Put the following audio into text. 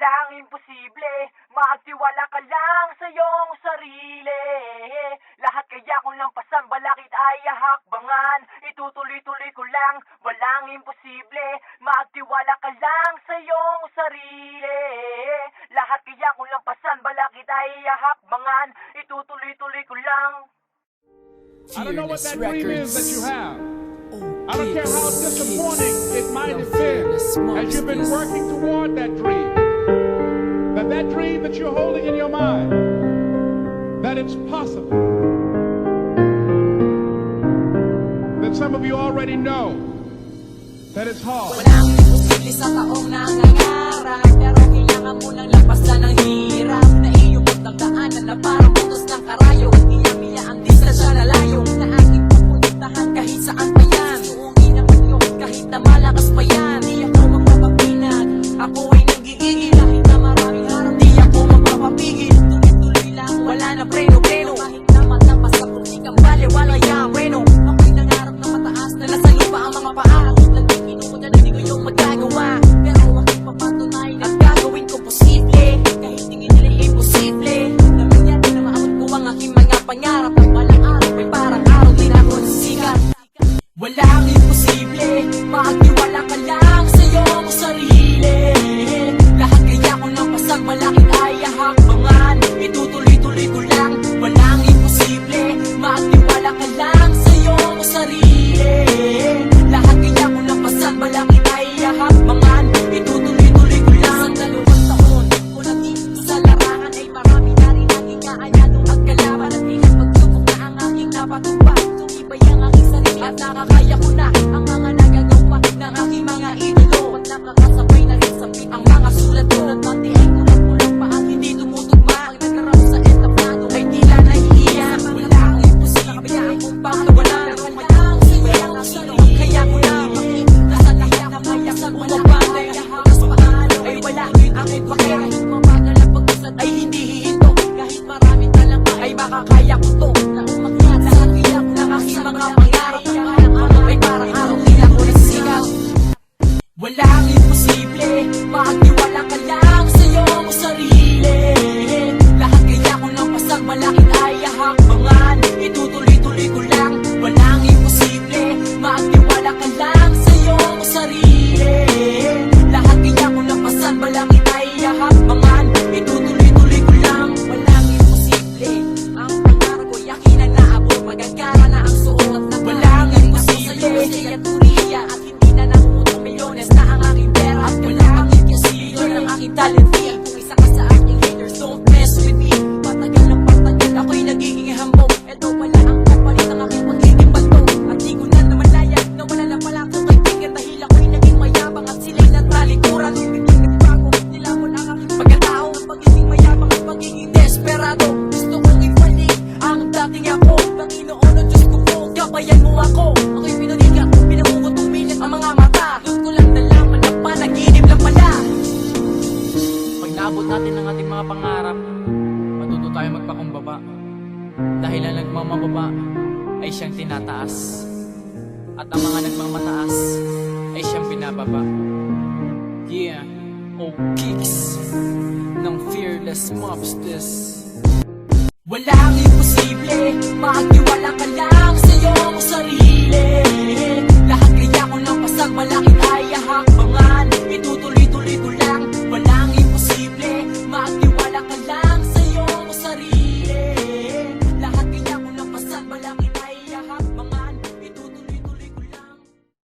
Walang imposible, magtiwala ka lang sa iyong sarili. Lahat kaya kong lampasan, balakid ay hakbangan. Itutuloy-tuloy ko lang, walang imposible, magtiwala ka lang sa iyong sarili. Lahat kaya kong lampasan, balakid ay hakbangan. Itutuloy-tuloy ko lang. I don't know what that dream is that you have. I don't care how disappointing it might have been as you've been working toward that dream. That dream that you're holding in your mind, that it's possible. That some of you already know that it's hard. Walang imposible sa taong nangangarap, pero kailangan mo nang lampasan ang hirap na iyong pagdadaanan na parang putos ng karayo. Iya-iya ang distansya na layo na aking pupuntahan kahit saan pa yan. Suungin naman yun kahit na malakas pa yan. Di ako magpapapinag, ako ay nag-iigil kahit na maraming harap. Di ako magpapapigil, tuloy-tuloy lang, wala na preno-preno. Kahit na matapas sa puti kang bale, wala yang reno. Ako'y nangarap na mataas na nasa lupa ang mga paa. Laging inuunan na di ko yung magagawa, pero aking papatunay at gagawin ko posible. Kahit tingin nila imposible, namangyari na maabot ko ang aking mga pangarap. Ang malang araw ay parang araw din ako sisikat. Walang imposible, magtiwala ka lang sa iyong sarili. Lahat kaya ko nang pasang malakit ay hakbangan. Itutuloy-tuloy ko lang, walang imposible, magtiwala ka lang sa iyong sarili. Lahat kaya ko nang pasang malakit ay hakbangan. Itutuloy-tuloy ko lang. Sa 2 taon ko naging sa larangan ay marami na rin aking kaanyado at kalaban. At ilang pagsubok na ang aking napatupad. Tumibay ang aking sarili at nakakaya ko na ang mga nagagawa ng aking mga idolo. At nakakasabay na rin sa ang mga sulat ko. At matihay ko lang kulang pa at hindi tumutugma. Pag nagkarap sa etaplado ay tila nahihiyan. Walang imposible, kung baka wala na rin walang sarili. Kaya ko na makikita sa lahat na mayak sa bumabang ay hakas paano ay wala aking pake. Kahit mabagal ang pag-usad ay hindi hihinto. Kahit marami talangka ay makakaya ko to. Na umakyat sa kilap ng aking mga pangarap. Ang araw ay parang araw tila ko nagsigaw. Walang imposible, magtiwala ka lang sa iyong sarili. Lahat kaya ko nang pasang malakit ay hakbangan. Itutuloy-tuloy ko lang, walang imposible, magtiwala ka lang sa iyong sarili. Lahat kaya ko nang pasang malakit ay hakbangan. Itutuloy-tuloy ko lang, walang imposible. Ang pangarap ko yakin na naabot, magagara na ang suot na walang imposible. At turiya at hindi na namumutong milyones na ang aking pera. At walang imposible ang aking talent feel. Kung isa ka sa aking haters, don't mess with me. Patagal ng patagal ako'y nagiging hambog. Ito pala ang kapalit ng aking pagiging bato. At di ko na namalaya na wala na pala akong kaibigan. Dahil ako'y naging mayabang at sila'y natalikuran. Hindi nagbago, nilabon ang aking pagkatao. Ang pagiging mayabang at pagiging desperado. Gusto kong ibalik ang dating ako. Panginoon o Diyos ko po, gabayan mo ako. Ako'y pinanigat, pinamukot umilit ang mga mata. Doon ko lang nalaman na panaginip lang pala. Pag naabot natin ang ating mga pangarap, matuto tayo magpakumbaba. Dahil ang nagmamababa ay siyang tinataas. At ang mga nagmamataas ay siyang binababa. Yeah, oh kicks ng Fearless Mobs this. Walang imposible, magtiwala ka lang sa iyong sarili. Lahat kaya ko nang pasang malakit ay hakbangan. Itutuloy